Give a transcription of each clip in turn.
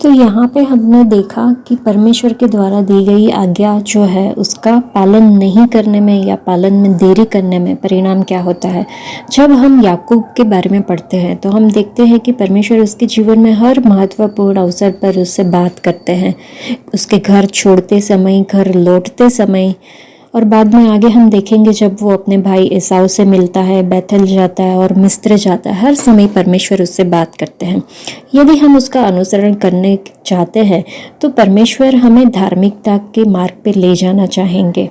तो यहाँ पे हमने देखा कि परमेश्वर के द्वारा दी गई आज्ञा जो है उसका पालन नहीं करने में या पालन में देरी करने में परिणाम क्या होता है। जब हम याकूब के बारे में पढ़ते हैं तो हम देखते हैं कि परमेश्वर उसके जीवन में हर महत्वपूर्ण अवसर पर उससे बात करते हैं, उसके घर छोड़ते समय, घर लौटते समय, और बाद में आगे हम देखेंगे जब वो अपने भाई एसाव से मिलता है, बैतल जाता है और मिस्र जाता है, हर समय परमेश्वर उससे बात करते हैं। यदि हम उसका अनुसरण करने चाहते हैं तो परमेश्वर हमें धार्मिकता के मार्ग पे ले जाना चाहेंगे।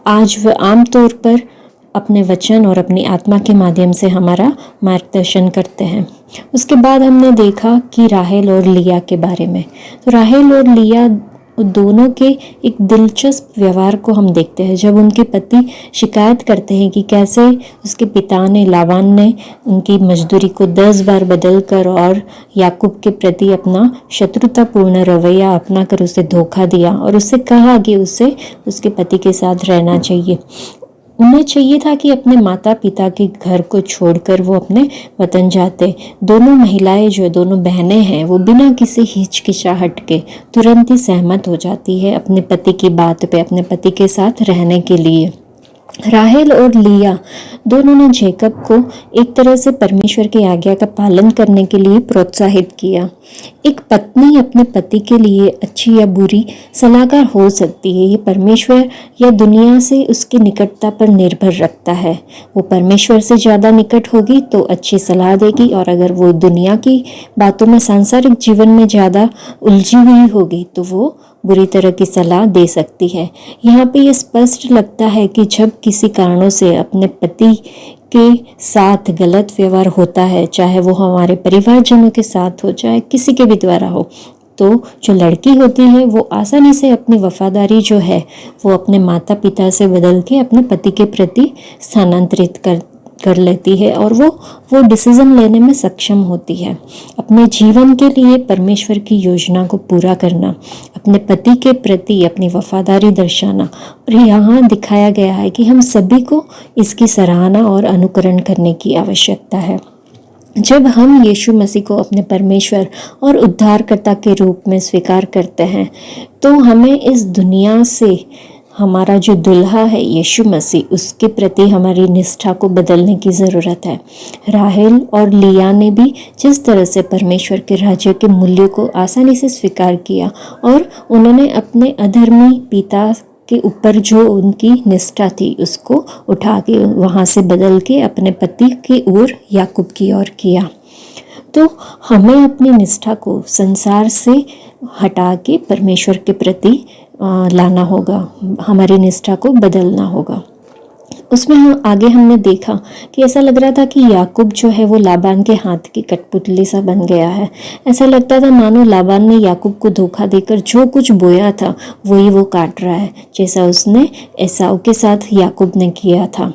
आज वह आमतौर पर अपने वचन और अपनी आत्मा के माध्यम से हमारा मार्गदर्शन करते हैं। उसके बाद हमने देखा कि राहेल और लिया के बारे में। तो राहेल और लिया दोनों के एक दिलचस्प व्यवहार को हम देखते हैं जब उनके पति शिकायत करते हैं कि कैसे उसके पिता ने, लाबान ने उनकी मजदूरी को 10 बार बदल कर और याकूब के प्रति अपना शत्रुतापूर्ण रवैया अपना कर उसे धोखा दिया और उससे कहा कि उसे उसके पति के साथ रहना चाहिए। उन्हें चाहिए था कि अपने माता पिता के घर को छोड़कर वो अपने वतन जाते। दोनों महिलाएं जो दोनों बहनें हैं वो बिना किसी हिचकिचाहट के तुरंत ही सहमत हो जाती है अपने पति की बात पे, अपने पति के साथ रहने के लिए। राहेल और लिया दोनों ने जेकब को एक तरह से परमेश्वर की आज्ञा का पालन करने के लिए प्रोत्साहित किया। एक पत्नी अपने पति के लिए अच्छी या बुरी सलाहकार हो सकती है। ये परमेश्वर या दुनिया से उसकी निकटता पर निर्भर रखता है। वो परमेश्वर से ज़्यादा निकट होगी तो अच्छी सलाह देगी, और अगर वो दुनिया की बातों में, सांसारिक जीवन में ज़्यादा उलझी हुई होगी तो वो बुरी तरह की सलाह दे सकती है। यहाँ पे ये स्पष्ट लगता है कि जब किसी कारणों से अपने पति के साथ गलत व्यवहार होता है, चाहे वो हमारे परिवारजनों के साथ हो, चाहे किसी के भी द्वारा हो, तो जो लड़की होती है वो आसानी से अपनी वफादारी जो है वो अपने माता पिता से बदल के अपने पति के प्रति स्थानांतरित कर लेती है और वो डिसीजन लेने में सक्षम होती है। अपने जीवन के लिए परमेश्वर की योजना को पूरा करना, अपने पति के प्रति अपनी वफादारी दर्शाना, और यहाँ दिखाया गया है कि हम सभी को इसकी सराहना और अनुकरण करने की आवश्यकता है। जब हम यीशु मसीह को अपने परमेश्वर और उद्धारकर्ता के रूप में स्वीकार करते हैं तो हमें इस दुनिया से हमारा जो दुल्हा है यीशु मसीह, उसके प्रति हमारी निष्ठा को बदलने की ज़रूरत है। राहेल और लिया ने भी जिस तरह से परमेश्वर के राज्य के मूल्यों को आसानी से स्वीकार किया और उन्होंने अपने अधर्मी पिता के ऊपर जो उनकी निष्ठा थी उसको उठा के वहाँ से बदल के अपने पति की ओर, याकूब की ओर किया। तो हमें अपनी निष्ठा को संसार से हटा के परमेश्वर के प्रति लाना होगा, हमारी निष्ठा को बदलना होगा। उसमें हमने देखा कि ऐसा लग रहा था कि याकूब जो है वो लाबान के हाथ की कठपुतली सा बन गया है। ऐसा लगता था मानो लाबान ने याकूब को धोखा देकर जो कुछ बोया था वही वो काट रहा है, जैसा उसने एसाव के साथ याकूब ने किया था।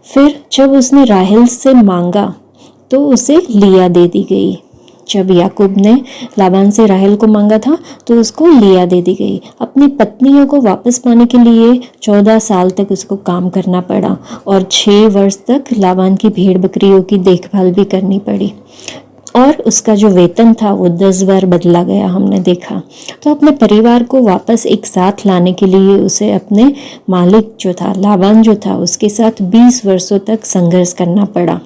फिर जब उसने राहेल से मांगा तो उसे लिया दे दी गई। जब याकूब ने लाबान से राहेल को मांगा था तो उसको लिया दे दी गई। अपनी पत्नियों को वापस पाने के लिए 14 साल तक उसको काम करना पड़ा और 6 वर्ष तक लाबान की भेड़ बकरियों की देखभाल भी करनी पड़ी, और उसका जो वेतन था वो 10 बार बदला गया, हमने देखा। तो अपने परिवार को वापस एक साथ लाने के लिए उसे अपने मालिक जो था, लाबान जो था, उसके साथ 20 वर्षों तक संघर्ष करना पड़ा।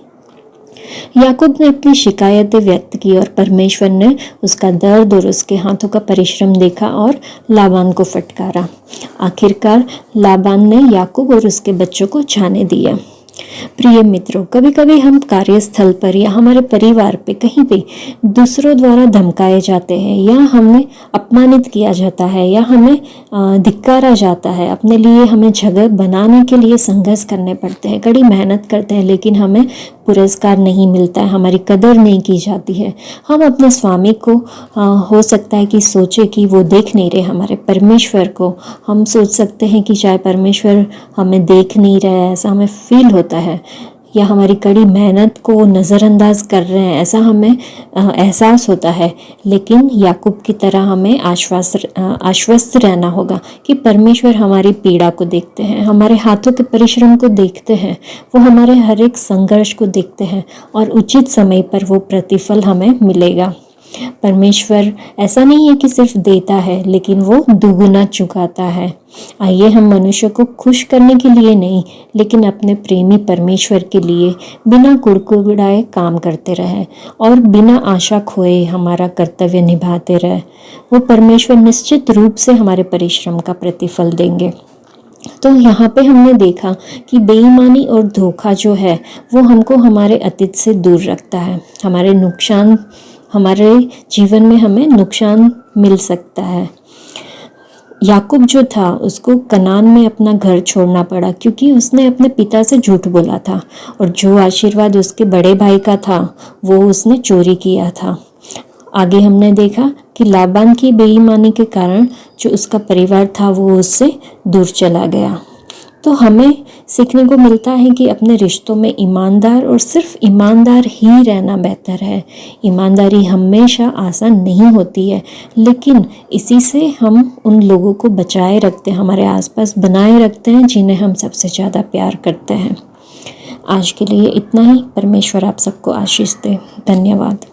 याकूब ने अपनी शिकायतें व्यक्त की और परमेश्वर ने उसका दर्द और उसके हाथों का परिश्रम देखा और लाबान को फटकारा। आखिरकार लाबान ने याकूब और उसके बच्चों को जाने दिया। प्रिय मित्रों, कभी कभी हम कार्यस्थल पर या हमारे परिवार पे कहीं पे दूसरों द्वारा धमकाए जाते हैं या हमें अपमानित किया जाता है या हमें धिक्कारा जाता है। अपने लिए हमें जगह बनाने के लिए संघर्ष करने पड़ते हैं, कड़ी मेहनत करते हैं, लेकिन हमें पुरस्कार नहीं मिलता है, हमारी कदर नहीं की जाती है। हम अपने स्वामी को हो सकता है कि सोचे कि वो देख नहीं रहे हमारे परमेश्वर को। हम सोच सकते हैं कि शायद परमेश्वर हमें देख नहीं रहा है, ऐसा हमें फील होता है, या हमारी कड़ी मेहनत को नज़रअंदाज कर रहे हैं, ऐसा हमें एहसास होता है। लेकिन याकूब की तरह हमें आश्वस्त रहना होगा कि परमेश्वर हमारी पीड़ा को देखते हैं, हमारे हाथों के परिश्रम को देखते हैं, वो हमारे हर एक संघर्ष को देखते हैं और उचित समय पर वो प्रतिफल हमें मिलेगा। परमेश्वर ऐसा नहीं है कि सिर्फ देता है, लेकिन वो दुगुना चुकाता है। आइए हम मनुष्य को खुश करने के लिए नहीं, लेकिन अपने प्रेमी परमेश्वर के लिए बिना कुड़कुड़ाए काम करते रहें और बिना आशा खोए हमारा कर्तव्य निभाते रहें। वो परमेश्वर निश्चित रूप से हमारे परिश्रम का प्रतिफल देंगे। तो यहाँ पे हमने देखा कि बेईमानी और धोखा जो है वो हमको हमारे अतीत से दूर रखता है। हमारे जीवन में हमें नुकसान मिल सकता है। याकूब जो था उसको कनान में अपना घर छोड़ना पड़ा क्योंकि उसने अपने पिता से झूठ बोला था, और जो आशीर्वाद उसके बड़े भाई का था वो उसने चोरी किया था। आगे हमने देखा कि लाबान की बेईमानी के कारण जो उसका परिवार था वो उससे दूर चला गया। तो हमें सीखने को मिलता है कि अपने रिश्तों में ईमानदार और सिर्फ ईमानदार ही रहना बेहतर है। ईमानदारी हमेशा आसान नहीं होती है, लेकिन इसी से हम उन लोगों को बचाए रखते हैं, हमारे आसपास बनाए रखते हैं जिन्हें हम सबसे ज़्यादा प्यार करते हैं। आज के लिए इतना ही। परमेश्वर आप सबको आशीष दे। धन्यवाद।